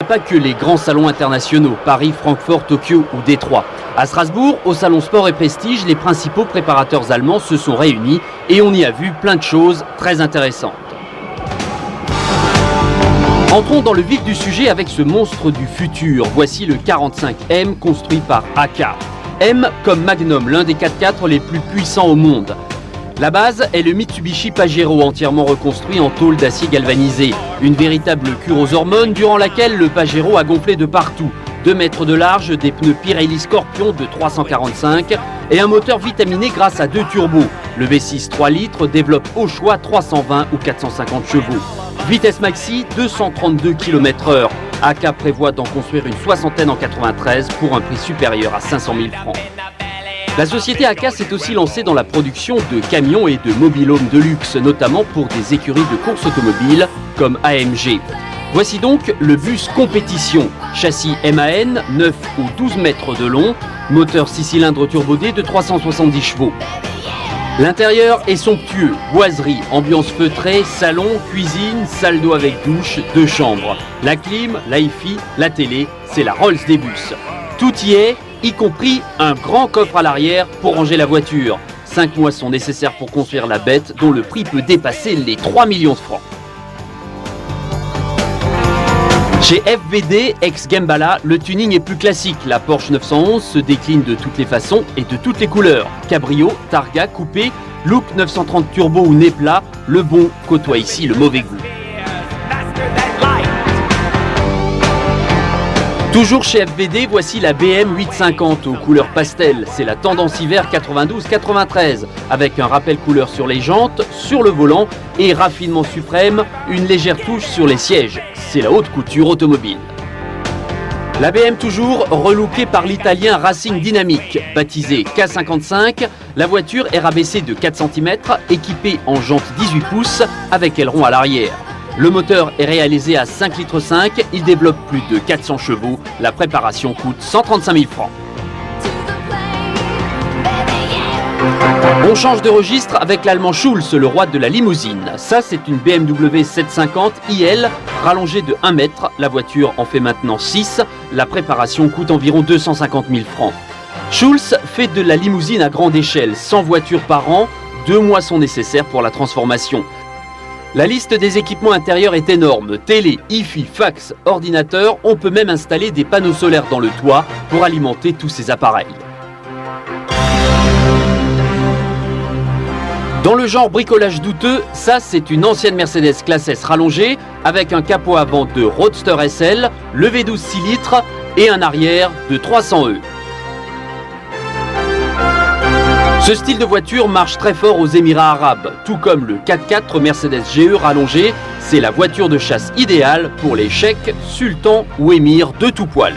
pas que les grands salons internationaux, Paris, Francfort, Tokyo ou Détroit. À Strasbourg, au salon Sport et Prestige, les principaux préparateurs allemands se sont réunis et on y a vu plein de choses très intéressantes. Entrons dans le vif du sujet avec ce monstre du futur. Voici le 45M construit par AK. M comme Magnum, l'un des 4x4 les plus puissants au monde. La base est le Mitsubishi Pajero, entièrement reconstruit en tôle d'acier galvanisé. Une véritable cure aux hormones durant laquelle le Pajero a gonflé de partout. 2 mètres de large, des pneus Pirelli Scorpion de 345 et un moteur vitaminé grâce à 2 turbos. Le V6 3 litres développe au choix 320 ou 450 chevaux. Vitesse maxi 232 km/h. AK prévoit d'en construire une soixantaine en 93 pour un prix supérieur à 500 000 francs. La société AK s'est aussi lancée dans la production de camions et de mobil-homes de luxe, notamment pour des écuries de course automobile comme AMG. Voici donc le bus compétition, châssis MAN, 9 ou 12 mètres de long, moteur 6 cylindres turbodé de 370 chevaux. L'intérieur est somptueux, boiserie, ambiance feutrée, salon, cuisine, salle d'eau avec douche, 2 chambres. La clim, la hi-fi, la télé, c'est la Rolls des bus. Tout y est, y compris un grand coffre à l'arrière pour ranger la voiture. 5 mois sont nécessaires pour construire la bête dont le prix peut dépasser les 3 millions de francs. Chez FVD, ex-Gembala, le tuning est plus classique. La Porsche 911 se décline de toutes les façons et de toutes les couleurs. Cabrio, Targa, coupé, Look 930 turbo ou nez plat, le bon côtoie ici le mauvais goût. Toujours chez FVD, voici la BM 850 aux couleurs pastel. C'est la tendance hiver 92-93 avec un rappel couleur sur les jantes, sur le volant et raffinement suprême, une légère touche sur les sièges. C'est la haute couture automobile. La BM toujours relookée par l'italien Racing Dynamic. Baptisée K55, la voiture est rabaissée de 4 cm, équipée en jantes 18 pouces avec aileron à l'arrière. Le moteur est réalisé à 5,5 litres, il développe plus de 400 chevaux. La préparation coûte 135 000 francs. On change de registre avec l'allemand Schulz, le roi de la limousine. Ça, c'est une BMW 750 IL rallongée de 1 mètre. La voiture en fait maintenant 6. La préparation coûte environ 250 000 francs. Schulz fait de la limousine à grande échelle, 100 voitures par an. 2 mois sont nécessaires pour la transformation. La liste des équipements intérieurs est énorme. Télé, hi-fi, fax, ordinateur. On peut même installer des panneaux solaires dans le toit pour alimenter tous ces appareils. Dans le genre bricolage douteux, ça c'est une ancienne Mercedes classe S rallongée avec un capot avant de Roadster SL, le V12 6 litres et un arrière de 300 E. Ce style de voiture marche très fort aux Émirats arabes, tout comme le 4x4 Mercedes GE rallongé, c'est la voiture de chasse idéale pour les cheikhs, sultans ou émirs de tout poil.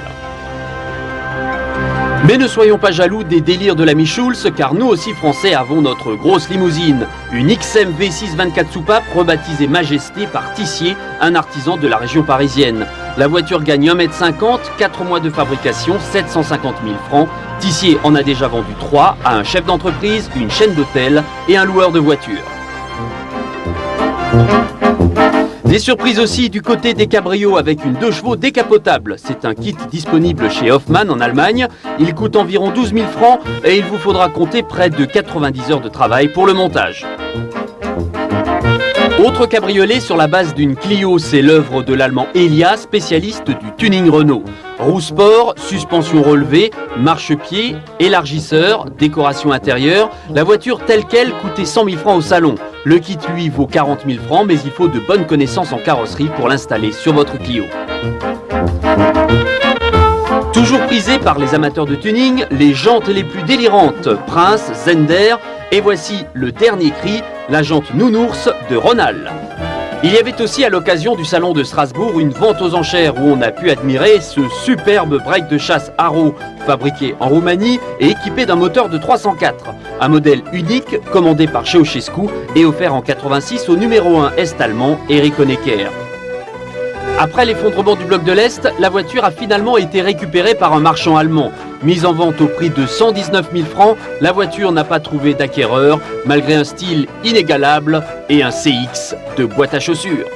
Mais ne soyons pas jaloux des délires de l'ami Schulz, car nous aussi français avons notre grosse limousine, une XM V6 24 soupapes rebaptisée Majesté par Tissier, un artisan de la région parisienne. La voiture gagne 1,50 m, 4 mois de fabrication, 750 000 francs. Tissier en a déjà vendu 3 à un chef d'entreprise, une chaîne d'hôtels et un loueur de voitures. Des surprises aussi du côté des cabrios avec une 2 chevaux décapotable. C'est un kit disponible chez Hoffmann en Allemagne. Il coûte environ 12 000 francs et il vous faudra compter près de 90 heures de travail pour le montage. Autre cabriolet sur la base d'une Clio, c'est l'œuvre de l'allemand Elia, spécialiste du tuning Renault. Roue sport, suspension relevée, marchepied, élargisseur, décoration intérieure. La voiture telle qu'elle coûtait 100 000 francs au salon. Le kit lui vaut 40 000 francs, mais il faut de bonnes connaissances en carrosserie pour l'installer sur votre Clio. Toujours prisé par les amateurs de tuning, les jantes les plus délirantes, Prince, Zender, et voici le dernier cri, la jante Nounours de Ronald. Il y avait aussi à l'occasion du salon de Strasbourg une vente aux enchères où on a pu admirer ce superbe break de chasse Arrow, fabriqué en Roumanie et équipé d'un moteur de 304. Un modèle unique commandé par Ceausescu et offert en 86 au numéro 1 est-allemand Erich Honecker. Après l'effondrement du bloc de l'Est, la voiture a finalement été récupérée par un marchand allemand. Mise en vente au prix de 119 000 francs, la voiture n'a pas trouvé d'acquéreur, malgré un style inégalable et un CX de boîte à chaussures.